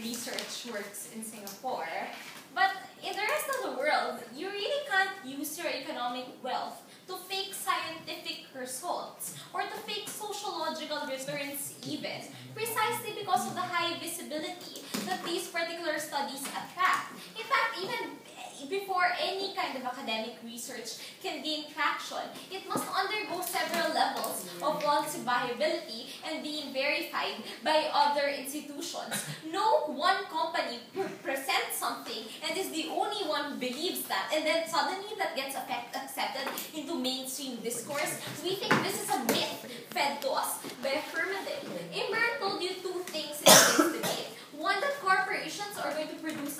research works in Singapore. But in the rest of the world, you really can't use your economic wealth to fake scientific results or to fake sociological returns even, precisely because of the high visibility that these particular studies attract. In fact, even before any kind of academic research can gain traction, it must undergo several levels of falsifiability and being verified by other institutions. No one company presents something and is the only one who believes that, and then suddenly that gets accepted into mainstream discourse. We think this is a myth fed to us by a firmament. Imber told you two things in this debate. One, that corporations are going to produce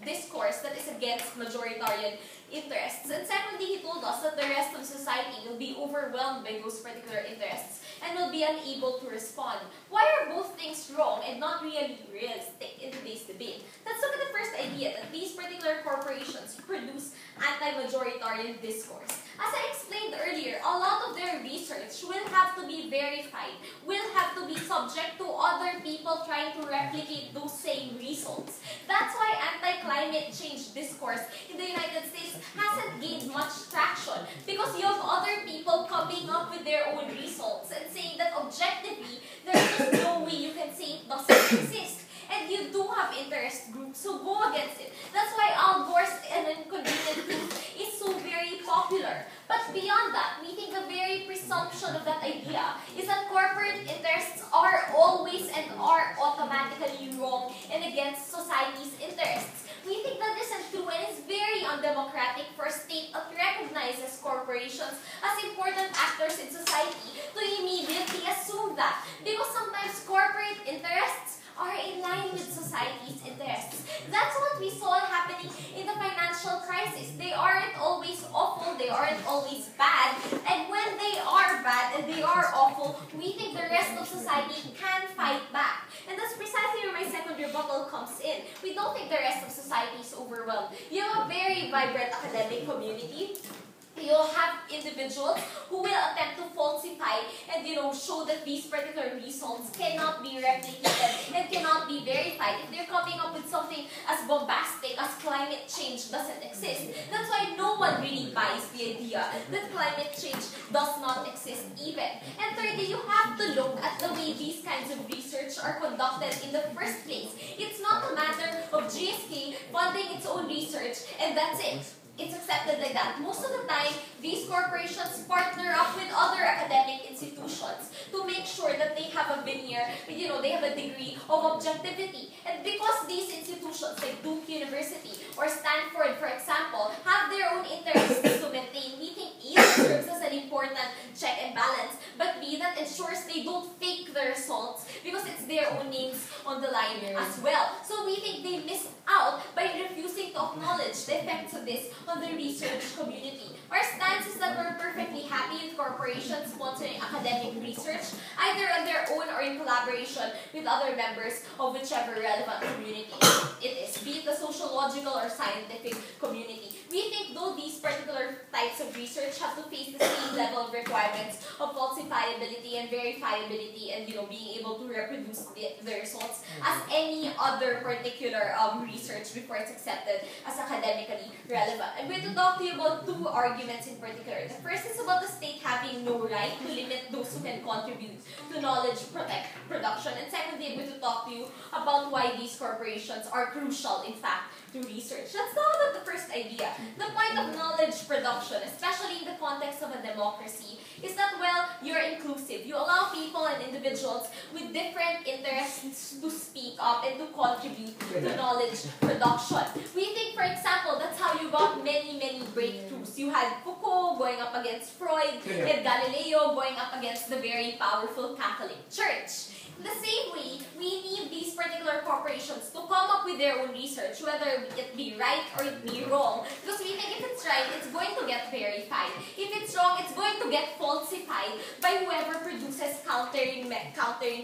discourse that is against majoritarian interests. And secondly, he told us that the rest of society will be overwhelmed by those particular interests and will be unable to respond. Why are both things wrong and not really realistic in today's debate? Let's look at the first idea, that these particular corporations produce anti-majoritarian discourse. As I explained earlier, a lot of their research will have to be verified, will have to be subject to other people trying to replicate those same results. That's why anti-climate change discourse in the United States hasn't gained much traction, because you have other people coming up with their own results and saying that objectively, there's just no way you can say it doesn't exist. And you do have interest groups who go against it. That's why Al Gore's inconvenient truth is so very popular. But beyond that, we think the very presumption of that idea is that corporate interests are always and are automatically wrong and against society's interests. We think that isn't true and is very undemocratic for a state that recognizes corporations as important actors in society to immediately assume that. Because sometimes corporate interests are in line with society's interests. That's what we saw happening in the financial crisis. They aren't always awful, they aren't always bad, and when they are bad and they are awful, we think the rest of society can fight back. And that's precisely where my second rebuttal comes in. We don't think the rest of society is overwhelmed. You have a very vibrant academic community. You'll have individuals who will attempt to falsify and show that these particular results cannot be replicated and cannot be verified if they're coming up with something as bombastic as climate change doesn't exist. That's why no one really buys the idea that climate change does not exist even. And thirdly, you have to look at the way these kinds of research are conducted in the first place. It's not a matter of GSK funding its own research and that's it. It's accepted like that. Most of the time, these corporations partner up with other academic institutions to make sure that they have a veneer, they have a degree of objectivity. And because these institutions like Duke University or Stanford, for example, have their own interests to maintain, we think A, that serves as an important check and balance, but B, that ensures they don't fake the results because it's their own names on the line as well. So we think they missed out by refusing to acknowledge the effects of this on the research community. Our stance is that we're perfectly happy with corporations sponsoring academic research, either on their own or in collaboration with other members of whichever relevant community it is, be it the sociological or scientific community. We think though these particular types of research have to face the same level of requirements of falsifiability and verifiability and being able to reproduce the results as any other particular research before it's accepted as academically relevant. I'm going to talk to you about two arguments in particular. The first is about the state having no right to limit those who can contribute to knowledge production. And secondly, I'm going to talk to you about why these corporations are crucial, in fact, to research. Let's talk about the first idea. The point of knowledge production, especially in the context of a democracy, is that, well, you're inclusive. You allow people and individuals with different interests to speak up and to contribute to knowledge production. We think, for example, that's how you got many breakthroughs. You had Foucault going up against Freud, and Galileo going up against the very powerful Catholic Church. In the same way, we need these particular corporations to come up with their own research, whether it be right or it be wrong. Because we think if it's right, it's going to get verified. If it's wrong, it's going to get falsified by whoever produces countering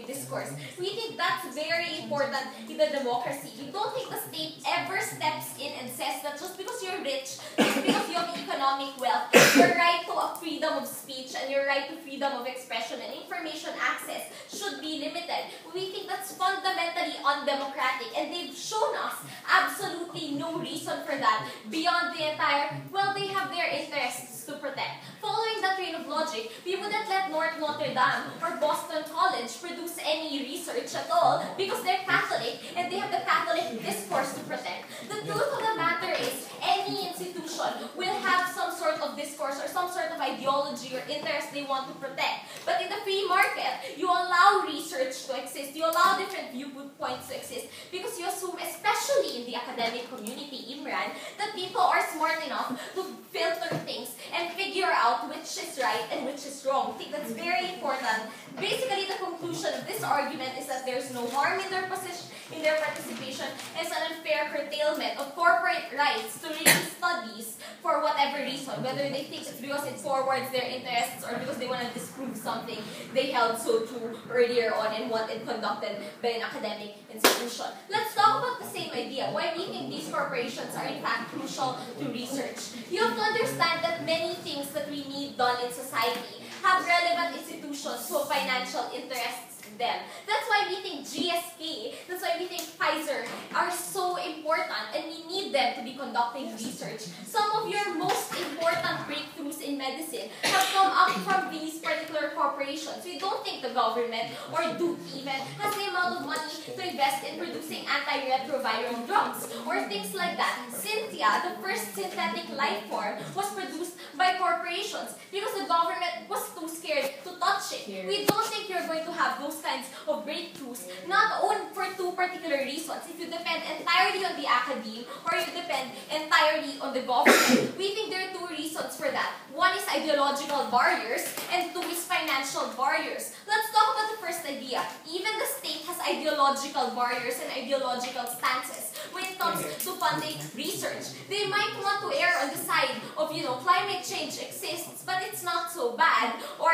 discourse. We think that's very important in the democracy. We don't think the state ever steps in and says that just because you're rich, just because you have economic wealth, your right to a freedom of speech and your right to freedom of expression and information access should be limited. We think that's fundamentally undemocratic undemocratic, and they've shown us absolutely no reason for that beyond the entire, well, they have their interests to protect. Following that train of logic, we wouldn't let North Notre Dame or Boston College produce any research at all because they're Catholic and they have the Catholic discourse to protect. The truth of the matter is, any institution will have some sort of discourse or some sort of ideology or interest they want to protect. But in the free market, you allow research to exist, you allow different viewpoints to exist, because you assume, especially in the academic community, Imran, that people are smart enough to filter things and figure out which is right and which is wrong. I think that's very important. Basically, the conclusion of this argument is that there's no harm in their position, in their participation, and it's an unfair curtailment of corporate rights to release studies for whatever reason, whether they think it's because it forwards their interests or because they want to disprove something they held so true earlier on and wanted conducted by an academic institution. Let's talk about the same idea, why we think these corporations are in fact crucial to research. You have to understand that many things that we need done in society have relevant institutions who have financial interests in them. That's why we think GSK, that's why we think Pfizer are so important, and we need them to be conducting research. Some of your most important breakthroughs in medicine have come up from these particular corporations. We don't think the government or Duke even has the amount of money to invest in producing antiretroviral drugs or things like that. Cynthia, the first synthetic life form, was produced by corporations because the government was too scared to touch it. We don't think you're going to have those kinds of breakthroughs, not only for two particular reasons. If you depend entirely on the academe or you depend entirely on the government, we think there are two reasons for that. One is ideological barriers, and two is financial barriers. Let's talk about the first idea. Even the state has ideological barriers and ideological stances when it comes to funding research. They might want to err on the side of, climate change exists, but it's not so bad, or,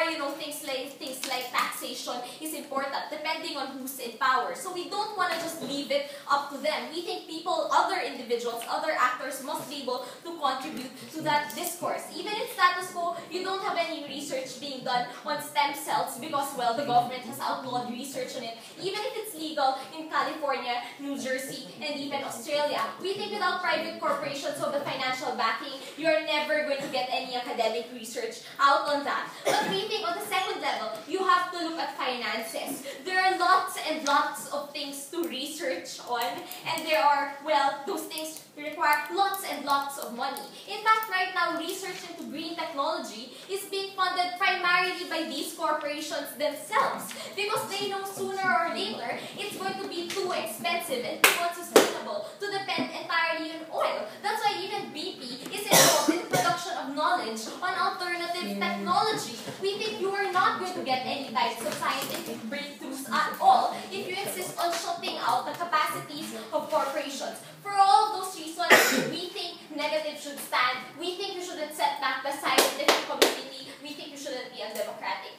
things like taxation is important, depending on who's in power. So we don't want to just leave it up to them. We think people, other individuals, other actors must be able to contribute to that discourse. Even in status quo, you don't have any research being done on stem cells because, well, the government has outlawed research on it. Even if it's legal in California, New Jersey, and even Australia. We think without private corporations of the financial backing, you're never going to get any academic research out on that. But we think on the second level, you have to look at finances. There are lots and lots of things to research on, and there are, well, those things require lots and lots of money. In fact, right now, research into green technology is being funded primarily by these corporations themselves because they know sooner or later it's going to be too expensive and too unsustainable to depend entirely on oil. That's why even BP is involved in the production of knowledge on alternative technology. We think you are not going to get any types of scientific breakthroughs at all if you insist on shutting out the capacities of corporations. For all those reasons, we think negative should stand. We think you shouldn't set back the scientific community. We think you shouldn't be undemocratic.